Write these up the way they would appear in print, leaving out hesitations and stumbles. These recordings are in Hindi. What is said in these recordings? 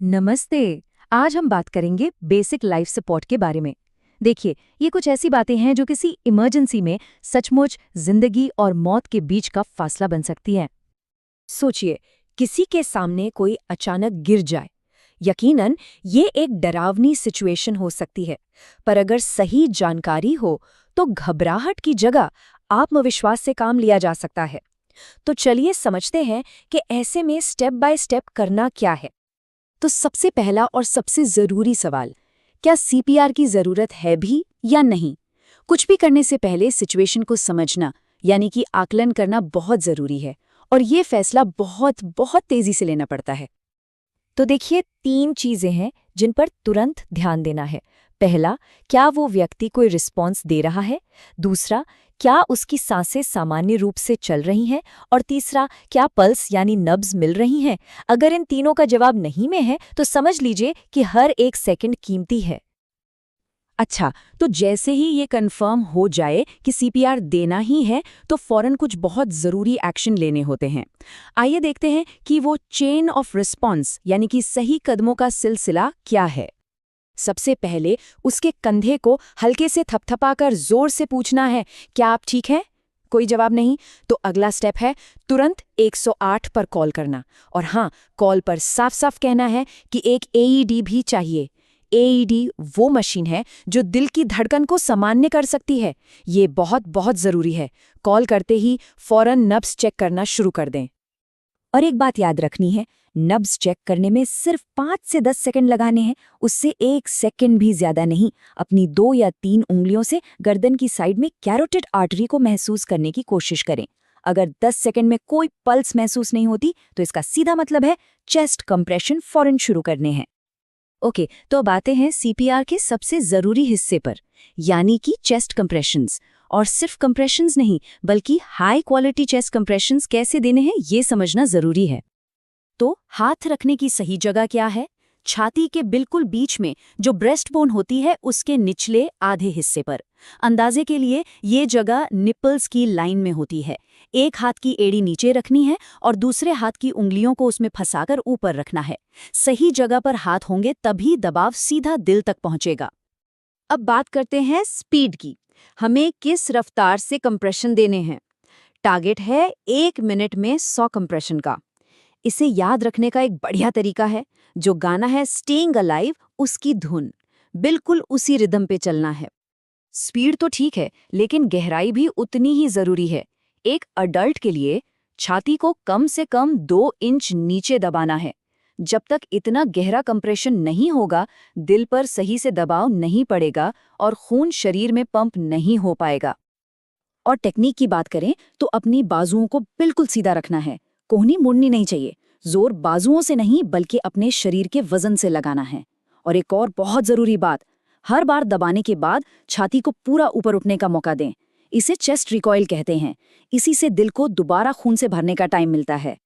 नमस्ते। आज हम बात करेंगे बेसिक लाइफ सपोर्ट के बारे में। देखिए, ये कुछ ऐसी बातें हैं जो किसी इमरजेंसी में सचमुच जिंदगी और मौत के बीच का फासला बन सकती हैं। सोचिए, किसी के सामने कोई अचानक गिर जाए। यकीनन ये एक डरावनी सिचुएशन हो सकती है, पर अगर सही जानकारी हो तो घबराहट की जगह आत्मविश्वास से काम लिया जा सकता है। तो चलिए समझते हैं कि ऐसे में स्टेप बाय स्टेप करना क्या है। तो सबसे पहला और सबसे जरूरी सवाल, क्या सीपीआर की जरूरत है भी या नहीं? कुछ भी करने से पहले सिचुएशन को समझना यानी कि आकलन करना बहुत जरूरी है, और ये फैसला बहुत बहुत तेजी से लेना पड़ता है। तो देखिए, 3 चीजें हैं जिन पर तुरंत ध्यान देना है। पहला, क्या वो व्यक्ति कोई रिस्पॉन्स दे रहा है? दूसरा, क्या उसकी सांसें सामान्य रूप से चल रही हैं? और तीसरा, क्या पल्स यानी नब्ज मिल रही हैं? अगर इन तीनों का जवाब नहीं में है तो समझ लीजिए कि हर एक सेकंड कीमती है। अच्छा, तो जैसे ही ये कंफर्म हो जाए कि सीपीआर देना ही है, तो फौरन कुछ बहुत ज़रूरी एक्शन लेने होते हैं। आइए देखते हैं कि वो चेन ऑफ रिस्पॉन्स यानी कि सही कदमों का सिलसिला क्या है। सबसे पहले उसके कंधे को हल्के से थपथपाकर जोर से पूछना है, क्या आप ठीक हैं? कोई जवाब नहीं तो अगला स्टेप है तुरंत 108 पर कॉल करना। और हाँ, कॉल पर साफ साफ कहना है कि एक एईडी भी चाहिए। एईडी वो मशीन है जो दिल की धड़कन को सामान्य कर सकती है। ये बहुत बहुत जरूरी है। कॉल करते ही फौरन नब्ज चेक करना शुरू कर दें। और एक बात याद रखनी है, नब्ज चेक करने में सिर्फ 5 से 10 सेकंड लगाने हैं, उससे 1 सेकंड भी ज्यादा नहीं। अपनी 2 या 3 उंगलियों से गर्दन की साइड में कैरोटिड आर्टरी को महसूस करने की कोशिश करें। अगर 10 सेकंड में कोई पल्स महसूस नहीं होती तो इसका सीधा मतलब है चेस्ट कंप्रेशन फौरन शुरू करने हैं। ओके, तो अब आते हैं सीपीआर के सबसे ज़रूरी हिस्से पर, यानी कि चेस्ट कंप्रेशंस। और सिर्फ कंप्रेशंस नहीं, बल्कि हाई क्वालिटी चेस्ट कंप्रेशंस कैसे देने हैं ये समझना ज़रूरी है। तो हाथ रखने की सही जगह क्या है? छाती के बिल्कुल बीच में, जो ब्रेस्ट बोन होती है उसके निचले आधे हिस्से पर। अंदाजे के लिए ये जगह निपल्स की लाइन में होती है। एक हाथ की एड़ी नीचे रखनी है और दूसरे हाथ की उंगलियों को उसमें फंसाकर ऊपर रखना है। सही जगह पर हाथ होंगे तभी दबाव सीधा दिल तक पहुंचेगा। अब बात करते हैं स्पीड की। हमें किस रफ्तार से कंप्रेशन देने हैं? टारगेट है 1 मिनट में 100 कंप्रेशन का। इसे याद रखने का एक बढ़िया तरीका है, जो गाना है स्टेइंग अलाइव, उसकी धुन बिल्कुल उसी रिदम पे चलना है। स्पीड तो ठीक है, लेकिन गहराई भी उतनी ही जरूरी है। एक अडल्ट के लिए छाती को कम से कम 2 इंच नीचे दबाना है। जब तक इतना गहरा कंप्रेशन नहीं होगा, दिल पर सही से दबाव नहीं पड़ेगा और खून शरीर में पंप नहीं हो पाएगा। और टेक्निक की बात करें तो अपनी बाजुओं को बिल्कुल सीधा रखना है। कोहनी मुड़नी नहीं चाहिए। जोर बाजुओं से नहीं बल्कि अपने शरीर के वजन से लगाना है। और एक और बहुत जरूरी बात, हर बार दबाने के बाद छाती को पूरा ऊपर उठने का मौका दें। इसे चेस्ट रिकॉइल कहते हैं। इसी से दिल को दोबारा खून से भरने का टाइम मिलता है।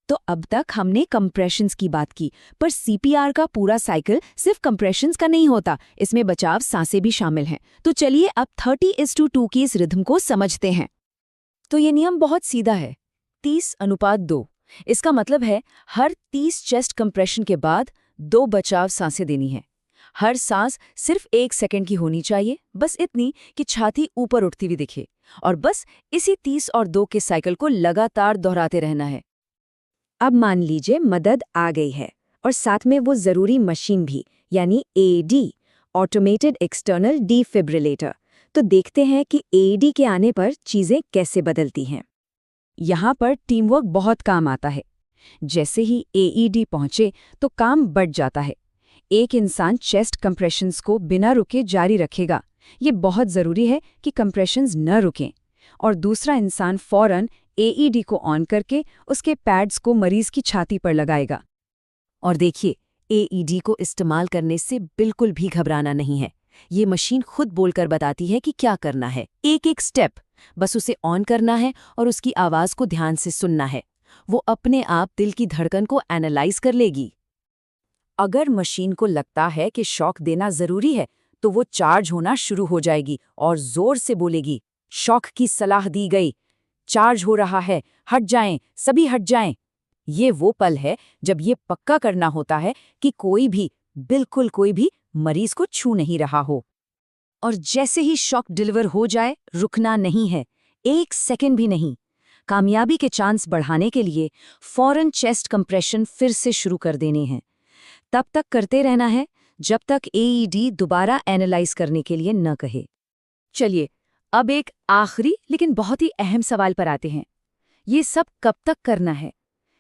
तो अब तक हमने कंप्रेशंस की बात की, पर सीपीआर का पूरा साइकिल सिर्फ कंप्रेशंस का नहीं होता, इसमें बचाव सांसें भी शामिल हैं। तो चलिए अब 30:2 की इस रिदम को समझते हैं। तो ये नियम बहुत सीधा है, 30:2। इसका मतलब है हर 30 चेस्ट कंप्रेशन के बाद 2 बचाव सांसें देनी है। हर सांस सिर्फ 1 सेकंड की होनी चाहिए, बस इतनी कि छाती ऊपर उठती हुई दिखे। और बस इसी 30 और 2 के साइकिल को लगातार दोहराते रहना है। अब मान लीजिए मदद आ गई है और साथ में वो ज़रूरी मशीन भी, यानी एडी, ऑटोमेटेड एक्सटर्नल डिफिब्रिलेटर। तो देखते हैं कि एडी के आने पर चीज़ें कैसे बदलती हैं। यहाँ पर टीम वर्क बहुत काम आता है। जैसे ही एईडी पहुंचे तो काम बढ़ जाता है। एक इंसान चेस्ट कंप्रेशंस को बिना रुके जारी रखेगा, ये बहुत ज़रूरी है कि कंप्रेशंस न रुकें। और दूसरा इंसान फौरन एईडी को ऑन करके उसके पैड्स को मरीज की छाती पर लगाएगा। और देखिए, एईडी को इस्तेमाल करने से बिल्कुल भी घबराना नहीं है। ये मशीन खुद बोलकर बताती है कि क्या करना है, एक एक स्टेप। बस उसे ऑन करना है और उसकी आवाज को ध्यान से सुनना है। वो अपने आप दिल की धड़कन को एनालाइज कर लेगी। अगर मशीन को लगता है कि शॉक देना जरूरी है, तो वो चार्ज होना शुरू हो जाएगी और जोर से बोलेगी, शॉक की सलाह दी गई, चार्ज हो रहा है, हट जाएं, सभी हट जाएं। ये वो पल है जब ये पक्का करना होता है कि कोई भी, बिल्कुल कोई भी मरीज को छू नहीं रहा हो। और जैसे ही शॉक डिलीवर हो जाए, रुकना नहीं है, 1 सेकंड भी नहीं। कामयाबी के चांस बढ़ाने के लिए फौरन चेस्ट कंप्रेशन फिर से शुरू कर देने हैं। तब तक करते रहना है जब तक एईडी दोबारा एनालाइज करने के लिए न कहे। चलिए, अब एक आखिरी लेकिन बहुत ही अहम सवाल पर आते हैं। ये सब कब तक करना है?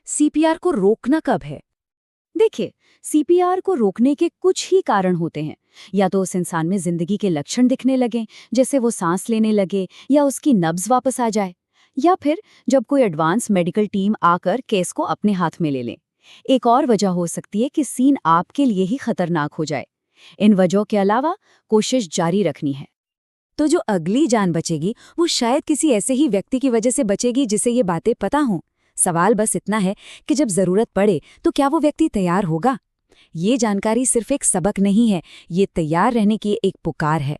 सीपीआर को रोकना कब है? देखिए, सीपीआर को रोकने के कुछ ही कारण होते हैं। या तो उस इंसान में जिंदगी के लक्षण दिखने लगें, जैसे वो सांस लेने लगे या उसकी नब्ज वापस आ जाए, या फिर जब कोई एडवांस मेडिकल टीम आकर केस को अपने हाथ में ले ले। एक और वजह हो सकती है कि सीन आपके लिए ही खतरनाक हो जाए। इन वजहों के अलावा कोशिश जारी रखनी है। तो जो अगली जान बचेगी वो शायद किसी ऐसे ही व्यक्ति की वजह से बचेगी जिसे ये बातें पता हों। सवाल बस इतना है कि जब जरूरत पड़े तो क्या वो व्यक्ति तैयार होगा? ये जानकारी सिर्फ एक सबक नहीं है, ये तैयार रहने की एक पुकार है।